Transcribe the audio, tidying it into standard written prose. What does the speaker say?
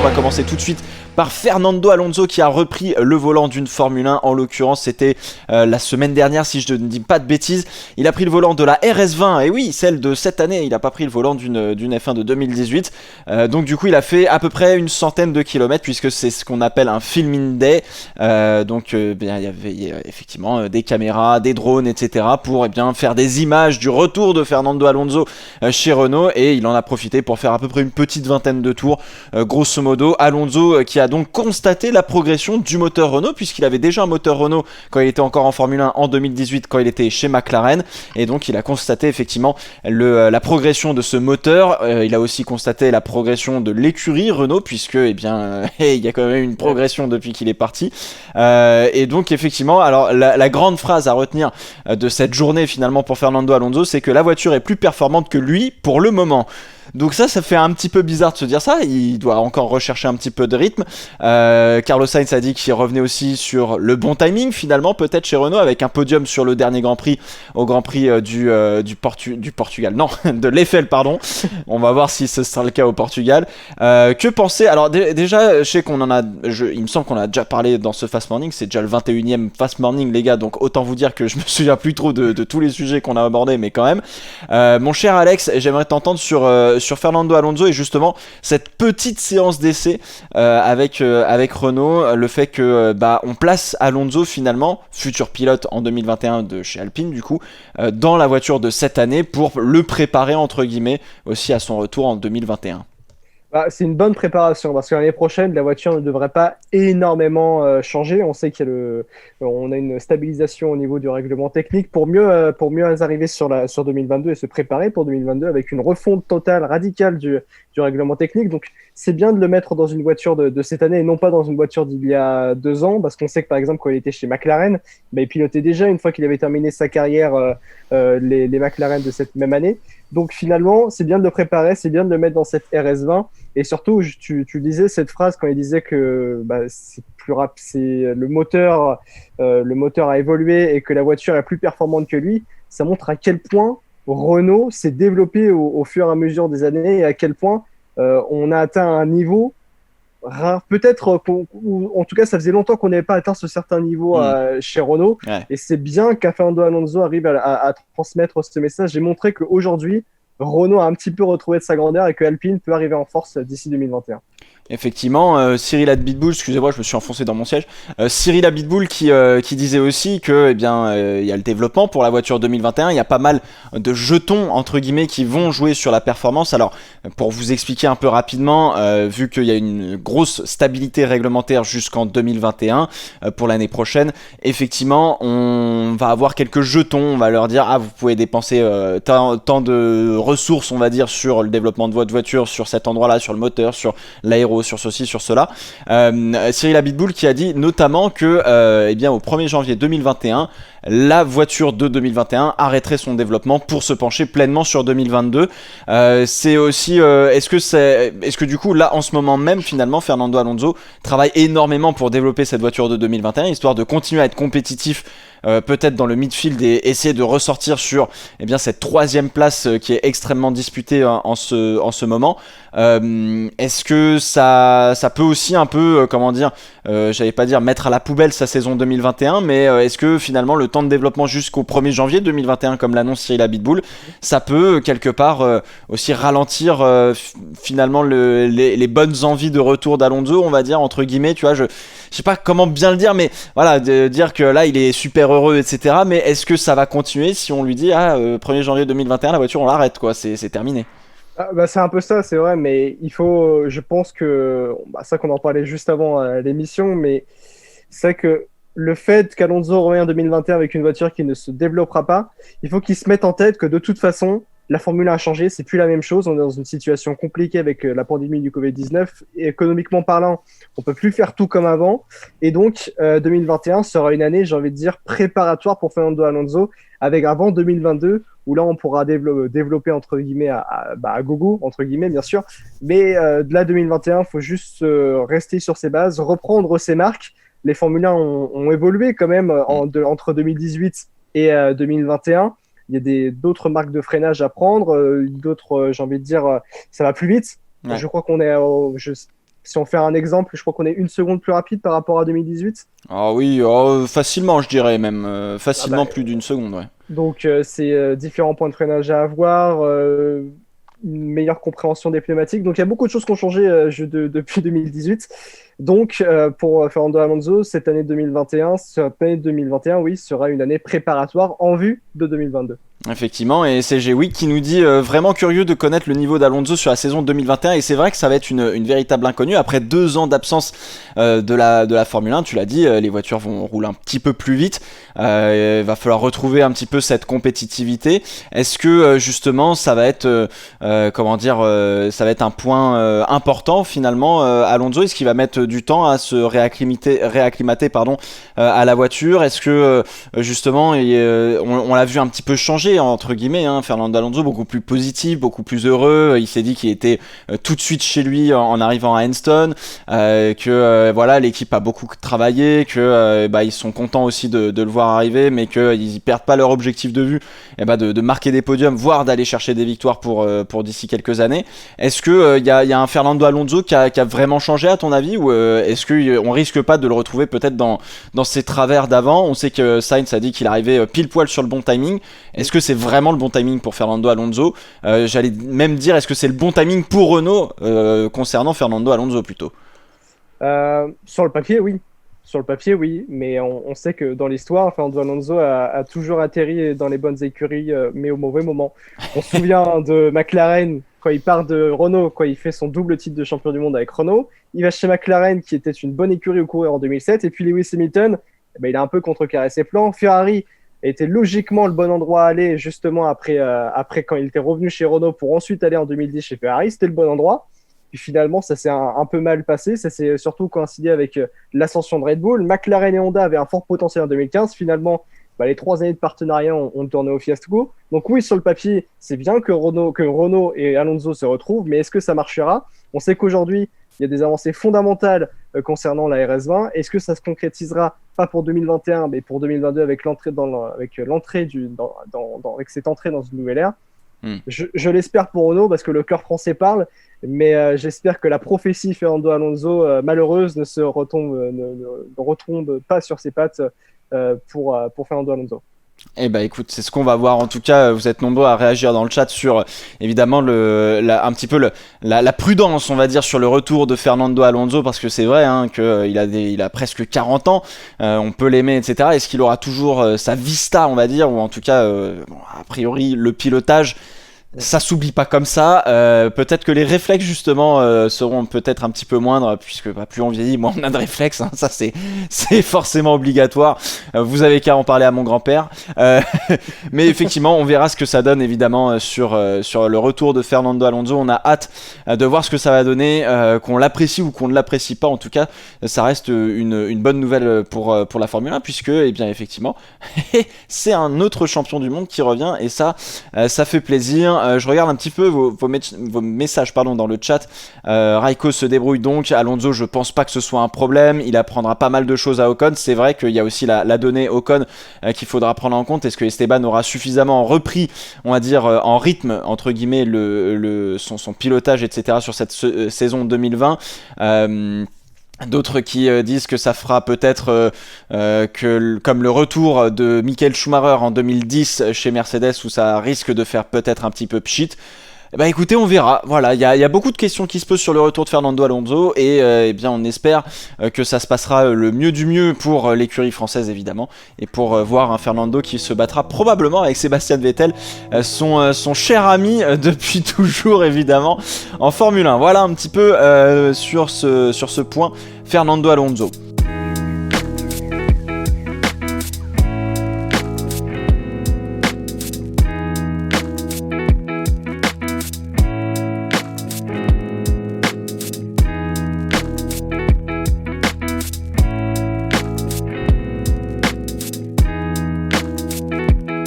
va commencer tout de suite par Fernando Alonso qui a repris le volant d'une Formule 1. En l'occurrence, c'était la semaine dernière, si je ne dis pas de bêtises. Il a pris le volant de la RS20, et oui, celle de cette année. Il n'a pas pris le volant d'une F1 de 2018. Donc du coup, il a fait à peu près une centaine de kilomètres, puisque c'est ce qu'on appelle un filming day. Il y avait effectivement des caméras, des drones, etc. pour faire des images du retour de Fernando Alonso chez Renault, et il en a profité pour faire à peu près une petite vingtaine de tours. Grosso modo, Alonso qui a donc constaté la progression du moteur Renault, puisqu'il avait déjà un moteur Renault quand il était encore en Formule 1 en 2018, quand il était chez McLaren, et donc il a constaté effectivement la progression de ce moteur. Il a aussi constaté la progression de l'écurie Renault, puisque il y a quand même une progression depuis qu'il est parti. Et donc effectivement, alors la grande phrase à retenir de cette journée finalement pour Fernando Alonso, c'est que la voiture est plus performante que lui pour le moment. Donc ça fait un petit peu bizarre de se dire ça. Il doit encore rechercher un petit peu de rythme. Carlos Sainz a dit qu'il revenait aussi sur le bon timing finalement, peut-être chez Renault, avec un podium sur le dernier Grand Prix, au Grand Prix du Portugal, non, de l'Eiffel, pardon. On va voir si ce sera le cas au Portugal. Que penser? Alors déjà, je sais il me semble qu'on a déjà parlé dans ce Fast Morning. C'est déjà le 21e Fast Morning, les gars, donc autant vous dire que je me souviens plus trop de tous les sujets qu'on a abordés, mais quand même. Mon cher Alex, j'aimerais t'entendre sur Fernando Alonso et justement cette petite séance d'essai avec Renault, le fait que on place Alonso finalement, futur pilote en 2021 de chez Alpine du coup, dans la voiture de cette année pour le préparer entre guillemets aussi à son retour en 2021. C'est une bonne préparation parce que l'année prochaine, la voiture ne devrait pas énormément changer. On sait on a une stabilisation au niveau du règlement technique pour mieux arriver sur 2022 et se préparer pour 2022 avec une refonte totale, radicale du règlement technique. Donc, c'est bien de le mettre dans une voiture de cette année et non pas dans une voiture d'il y a 2 ans, parce qu'on sait que par exemple, quand il était chez McLaren, il pilotait déjà une fois qu'il avait terminé sa carrière les McLaren de cette même année. Donc finalement, c'est bien de le préparer, c'est bien de le mettre dans cette RS20. Et surtout, tu disais cette phrase quand il disait que c'est plus rapide, le moteur a évolué et que la voiture est plus performante que lui. Ça montre à quel point Renault s'est développé au fur et à mesure des années et à quel point on a atteint un niveau rare. Peut-être en tout cas, ça faisait longtemps qu'on n'avait pas atteint ce certain niveau chez Renault. Ouais. Et c'est bien qu'un Fernando Alonso arrive à transmettre ce message et montrer qu'aujourd'hui, Renault a un petit peu retrouvé de sa grandeur et que Alpine peut arriver en force d'ici 2021. Effectivement, Cyril Abitboul, excusez-moi, je me suis enfoncé dans mon siège. Cyril Abitboul qui disait aussi que il y a le développement pour la voiture 2021, il y a pas mal de jetons entre guillemets qui vont jouer sur la performance. Alors pour vous expliquer un peu rapidement, vu qu'il y a une grosse stabilité réglementaire jusqu'en 2021 pour l'année prochaine, effectivement, on va avoir quelques jetons, on va leur dire vous pouvez dépenser tant de ressources, on va dire, sur le développement de votre voiture, sur cet endroit-là, sur le moteur, sur l'aéro, sur ceci, sur cela. Cyril Abitboul qui a dit notamment que au 1er janvier 2021, la voiture de 2021 arrêterait son développement pour se pencher pleinement sur 2022. C'est aussi, est-ce que du coup là en ce moment même finalement Fernando Alonso travaille énormément pour développer cette voiture de 2021 histoire de continuer à être compétitif, peut-être dans le midfield, et essayer de ressortir sur cette 3e place qui est extrêmement disputée en ce moment. Est-ce que ça peut aussi un peu, j'allais pas dire mettre à la poubelle sa saison 2021, mais est-ce que finalement le temps de développement jusqu'au 1er janvier 2021, comme l'annonce Cyril Abitboul, ça peut quelque part aussi ralentir finalement les bonnes envies de retour d'Alonso, on va dire entre guillemets, tu vois, je sais pas comment bien le dire, mais voilà, de dire que là il est super heureux, etc. Mais est-ce que ça va continuer si on lui dit 1er janvier 2021 la voiture on l'arrête, quoi, c'est terminé? C'est un peu ça, c'est vrai, mais je pense que, ça qu'on en parlait juste avant l'émission, mais c'est que le fait qu'Alonso revient en 2021 avec une voiture qui ne se développera pas, il faut qu'il se mette en tête que de toute façon, la Formule 1 a changé, c'est plus la même chose, on est dans une situation compliquée avec la pandémie du Covid-19, et économiquement parlant, on peut plus faire tout comme avant, et donc 2021 sera une année, j'ai envie de dire, préparatoire pour Fernando Alonso, avec avant 2022, où là on pourra développer entre guillemets à gogo, entre guillemets bien sûr, mais de là 2021, il faut juste rester sur ses bases, reprendre ses marques. Les Formule 1 ont évolué quand même entre 2018 et 2021. Il y a d'autres marques de freinage à prendre, d'autres, j'ai envie de dire, ça va plus vite. Ouais. Je crois qu'on est Si on fait un exemple, je crois qu'on est 1 seconde plus rapide par rapport à 2018. Ah oui, facilement, je dirais même. Ah bah, Facilement plus d'1 seconde, ouais. donc, c'est différents points de freinage à avoir, une meilleure compréhension des pneumatiques. Donc, il y a beaucoup de choses qui ont changé depuis 2018. Donc, pour Fernando Alonso, cette année 2021, oui, sera une année préparatoire en vue de 2022. Effectivement, et c'est G-Week qui nous dit vraiment curieux de connaître le niveau d'Alonso sur la saison 2021, et c'est vrai que ça va être une véritable inconnue. Après 2 ans d'absence de la Formule 1, tu l'as dit, les voitures vont rouler un petit peu plus vite, il va falloir retrouver un petit peu cette compétitivité. Est-ce que justement ça va être ça va être un point important finalement, Alonso? Est-ce qu'il va mettre du temps à se réacclimater à la voiture? Est-ce que justement on l'a vu un petit peu changer entre guillemets, hein, Fernando Alonso beaucoup plus positif, beaucoup plus heureux. Il s'est dit qu'il était tout de suite chez lui en arrivant à Henston, que voilà, l'équipe a beaucoup travaillé, que ils sont contents aussi de le voir arriver, mais qu'ils perdent pas leur objectif de vue, de marquer des podiums, voire d'aller chercher des victoires pour d'ici quelques années. Est-ce que y a un Fernando Alonso qui a vraiment changé à ton avis, ou est-ce qu'on risque pas de le retrouver peut-être dans ses travers d'avant? On sait que Sainz a dit qu'il arrivait pile poil sur le bon timing. Est-ce que c'est vraiment le bon timing pour Fernando Alonso? J'allais même dire, est-ce que c'est le bon timing pour Renault concernant Fernando Alonso plutôt? Sur le papier, oui. Sur le papier, oui. Mais on sait que dans l'histoire, Fernando Alonso a toujours atterri dans les bonnes écuries, mais au mauvais moment. On se souvient de McLaren, quand il part de Renault, quand il fait son double titre de champion du monde avec Renault. Il va chez McLaren, qui était une bonne écurie au courir en 2007. Et puis Lewis Hamilton, il a un peu contrecarré ses plans. Ferrari était logiquement le bon endroit à aller, justement après quand il était revenu chez Renault pour ensuite aller en 2010 chez Ferrari. C'était le bon endroit. Puis finalement, ça s'est un peu mal passé. Ça s'est surtout coïncidé avec l'ascension de Red Bull. McLaren et Honda avaient un fort potentiel en 2015. Finalement, les 3 années de partenariat ont tourné au fiasco. Donc oui, sur le papier, c'est bien que Renault et Alonso se retrouvent, mais est-ce que ça marchera? On sait qu'aujourd'hui, il y a des avancées fondamentales concernant la RS20. Est-ce que ça se concrétisera pas pour 2021, mais pour 2022 avec cette entrée dans une nouvelle ère? Je l'espère pour Renault parce que le cœur français parle, mais j'espère que la prophétie Fernando Alonso malheureuse ne retombe pas sur ses pattes pour Fernando Alonso. Eh ben écoute, c'est ce qu'on va voir. En tout cas, vous êtes nombreux à réagir dans le chat sur évidemment un petit peu la prudence, on va dire, sur le retour de Fernando Alonso, parce que c'est vrai qu'il a presque 40 ans, on peut l'aimer, etc. Est-ce qu'il aura toujours sa vista, on va dire, ou en tout cas, a priori, le pilotage? Ça s'oublie pas comme ça. Peut-être que les réflexes justement seront peut-être un petit peu moindres, puisque plus on vieillit, moins on a de réflexes, hein. Ça c'est forcément obligatoire. Vous avez qu'à en parler à mon grand-père. Mais effectivement, on verra ce que ça donne évidemment sur le retour de Fernando Alonso. On a hâte de voir ce que ça va donner, qu'on l'apprécie ou qu'on ne l'apprécie pas. En tout cas, ça reste une bonne nouvelle pour la Formule 1, puisque bien effectivement, c'est un autre champion du monde qui revient, et ça fait plaisir. Je regarde un petit peu vos messages dans le chat. Raiko se débrouille donc. Alonso, je pense pas que ce soit un problème. Il apprendra pas mal de choses à Ocon. C'est vrai qu'il y a aussi la donnée Ocon qu'il faudra prendre en compte. Est-ce que Esteban aura suffisamment repris, on va dire, en rythme, entre guillemets, son pilotage, etc. sur cette saison 2020? D'autres qui disent que ça fera peut-être comme le retour de Michael Schumacher en 2010 chez Mercedes, où ça risque de faire peut-être un petit peu pchit. Écoutez, on verra. Voilà, il y a beaucoup de questions qui se posent sur le retour de Fernando Alonso, et bien on espère que ça se passera le mieux du mieux pour l'écurie française évidemment, et pour voir un Fernando qui se battra probablement avec Sébastien Vettel, son cher ami depuis toujours évidemment en Formule 1. Voilà un petit peu sur ce point Fernando Alonso.